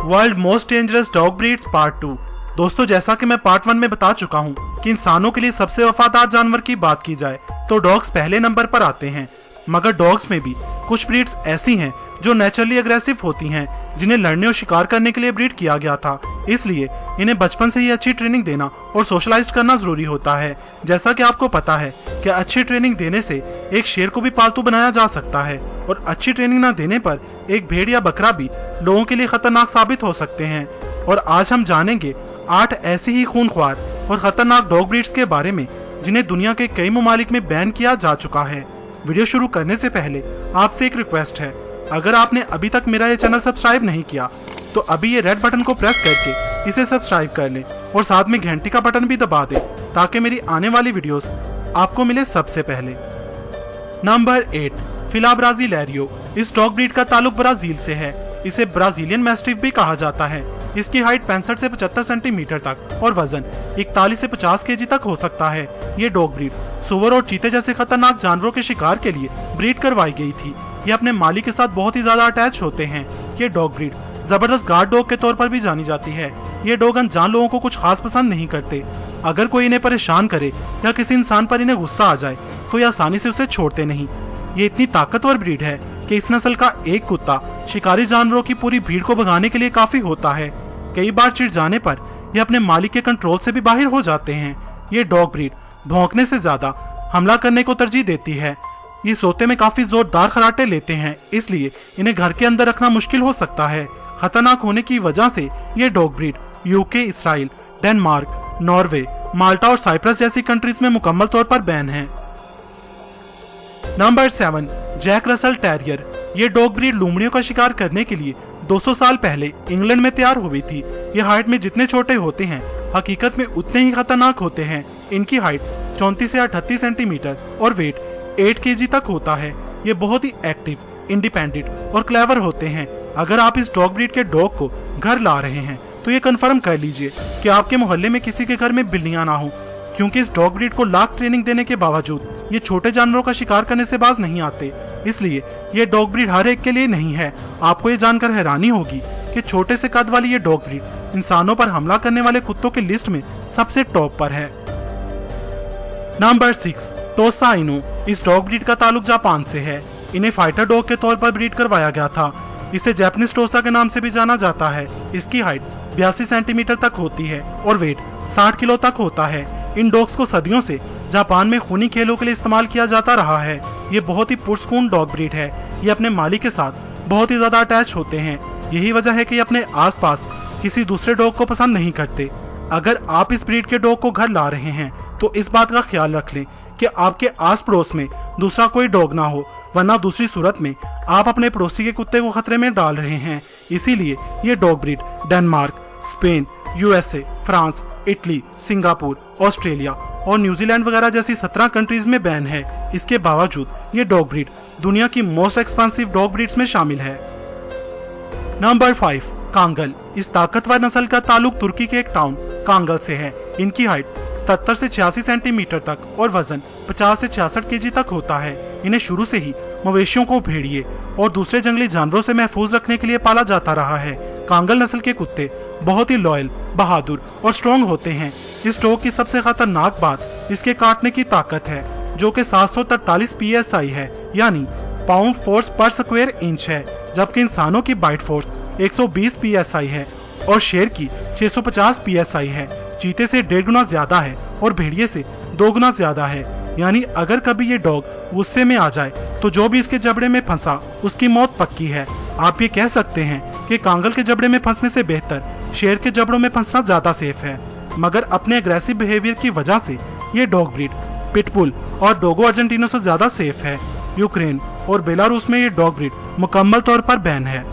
World most dangerous dog breeds part 2। दोस्तों, जैसा कि मैं पार्ट 1 में बता चुका हूं कि इंसानों के लिए सबसे वफादार जानवर की बात की जाए तो डॉग्स पहले नंबर पर आते हैं। मगर डॉग्स में भी कुछ ब्रीड्स ऐसी हैं जो नेचुरली अग्रेसिव होती हैं, जिन्हें लड़ने और शिकार करने के लिए ब्रीड किया गया था। इसलिए इन्हें बचपन से ही अच्छी ट्रेनिंग देना और सोशलाइज करना जरूरी होता है। जैसा कि आपको पता है कि अच्छी ट्रेनिंग देने से एक शेर को भी पालतू बनाया जा सकता है और अच्छी ट्रेनिंग न देने पर एक भेड़ या बकरा भी लोगों के लिए खतरनाक साबित हो सकते हैं। और आज हम जानेंगे 8 ऐसी ही खूनख्वार और खतरनाक डॉग ब्रीड्स के बारे में जिन्हें दुनिया के कई ममालिक में बैन किया जा चुका है। वीडियो शुरू करने से पहले आपसे एक रिक्वेस्ट है, अगर आपने अभी तक मेरा ये चैनल सब्सक्राइब नहीं किया तो अभी ये रेड बटन को प्रेस करके इसे सब्सक्राइब कर लें और साथ में घंटी का बटन भी दबा दें ताकि मेरी आने वाली वीडियोस आपको मिले सबसे पहले। नंबर 8, फिला ब्राजीलेरियो। इस डॉग ब्रीड का ताल्लुक ब्राजील से है। इसे ब्राजीलियन मैस्टिफ भी कहा जाता है। इसकी हाइट 65 से 75 सेंटीमीटर तक और वजन 41 से 50 केजी तक हो सकता है। ये डॉग ब्रीड सुअर और चीते जैसे खतरनाक जानवरों के शिकार के लिए ब्रीड करवाई गई थी। ये अपने मालिक के साथ बहुत ही ज्यादा अटैच होते हैं। ये डॉग ब्रीड जबरदस्त गार्ड डॉग के तौर पर भी जानी जाती है। ये डॉग अनजान लोगों को कुछ खास पसंद नहीं करते। अगर कोई इन्हें परेशान करे या किसी इंसान पर इन्हें गुस्सा आ जाए तो ये आसानी से उसे छोड़ते नहीं। ये इतनी ताकतवर ब्रीड है कि इस नस्ल का एक कुत्ता शिकारी जानवरों की पूरी भीड़ को भगाने के लिए काफी होता है। कई बार चिढ़ जाने पर ये अपने मालिक के कंट्रोल से भी बाहर हो जाते हैं। ये डॉग ब्रीड भौंकने से ज्यादा हमला करने को तरजीह देती है। ये सोते में काफी जोरदार खराटे लेते हैं, इसलिए इन्हें घर के अंदर रखना मुश्किल हो सकता है। खतरनाक होने की वजह से ये dog breed UK, Israel, Denmark, Norway, Malta और साइप्रस जैसी कंट्रीज में मुकम्मल तौर पर बैन है। Number 7, Jack Russell terrier. ये डॉग ब्रीड लोमड़ियों का शिकार करने के लिए 200 साल पहले इंग्लैंड में तैयार हुई थी। ये हाइट में जितने छोटे होते हैं हकीकत में उतने ही खतरनाक होते हैं। इनकी हाइट 34 से 38 सेंटीमीटर और वेट 8 केजी तक होता है। ये बहुत ही एक्टिव, इंडिपेंडेंट और क्लेवर होते हैं। अगर आप इस डॉग ब्रीड के डॉग को घर ला रहे हैं तो ये कंफर्म कर लीजिए कि आपके मोहल्ले में किसी के घर में बिल्लियां ना हो, क्योंकि इस डॉग ब्रीड को लाख ट्रेनिंग देने के बावजूद ये छोटे जानवरों का शिकार करने से बाज नहीं आते। इसलिए ये डॉग ब्रीड हर एक के लिए नहीं है। आपको ये जानकर हैरानी होगी कि छोटे से कद वाली ये डॉग ब्रीड इंसानों पर हमला करने वाले कुत्तों की लिस्ट में सबसे टॉप पर है। नंबर 6, टोसा इनु। इस डॉग ब्रीड का ताल्लुक जापान से है। इन्हें फाइटर डॉग के तौर पर ब्रीड करवाया गया था। इसे जैपनीज टोसा के नाम से भी जाना जाता है। इसकी हाइट 82 सेंटीमीटर तक होती है और वेट 60 किलो तक होता है। इन डॉग्स को सदियों से जापान में खूनी खेलों के लिए इस्तेमाल किया जाता रहा है। ये बहुत ही पुरस्कून डॉग ब्रीड है। ये अपने मालिक के साथ बहुत ही ज्यादा अटैच होते हैं। यही वजह है कि ये अपने आसपास किसी दूसरे डॉग को पसंद नहीं करते। अगर आप इस ब्रीड के डॉग को घर ला रहे हैं तो इस बात का ख्याल रख लें कि आपके आस पड़ोस में दूसरा कोई डॉग ना हो, वरना दूसरी सूरत में आप अपने पड़ोसी के कुत्ते को खतरे में डाल रहे हैं। इसीलिए ये dog breed Denmark, Spain, USA, France, Italy, Singapore, Australia और न्यूजीलैंड वगैरह जैसी 17 कंट्रीज में बैन है। इसके बावजूद ये डॉग ब्रीड दुनिया की मोस्ट एक्सपेंसिव डॉग ब्रीड्स में शामिल है। Number 5, Kangal. इस ताकतवर नस्ल का ताल्लुक तुर्की के एक टाउन कांगल से है। इनकी हाइट 77 से 86 सेंटीमीटर तक और वजन 50 से 66 केजी तक होता है। इन्हें शुरू से ही मवेशियों को भेड़िए और दूसरे जंगली जानवरों से महफूज रखने के लिए पाला जाता रहा है। कांगल नस्ल के कुत्ते बहुत ही लॉयल, बहादुर और स्ट्रॉन्ग होते हैं। इस डॉग की सबसे खतरनाक बात इसके काटने की ताकत है, जो कि 743 PSI है, यानी पाउंड फोर्स पर स्क्वायर इंच है, जबकि इंसानों की बाइट फोर्स 120 PSI है और शेर की 650 PSI है। चीते से 1.5 गुना ज्यादा है और भेड़िए से 2 गुना ज्यादा है। यानी अगर कभी ये डॉग गुस्से में आ जाए तो जो भी इसके जबड़े में फंसा उसकी मौत पक्की है। आप ये कह सकते हैं कि कांगल के जबड़े में फंसने से बेहतर शेर के जबड़ों में फंसना ज्यादा सेफ है। मगर अपने अग्रेसिव बिहेवियर की वजह से ये डॉग ब्रीड पिटबुल और डोगो अर्जेंटिनो से ज्यादा सेफ है। यूक्रेन और बेलारूस में ये डॉग ब्रीड मुकम्मल तौर पर बैन है।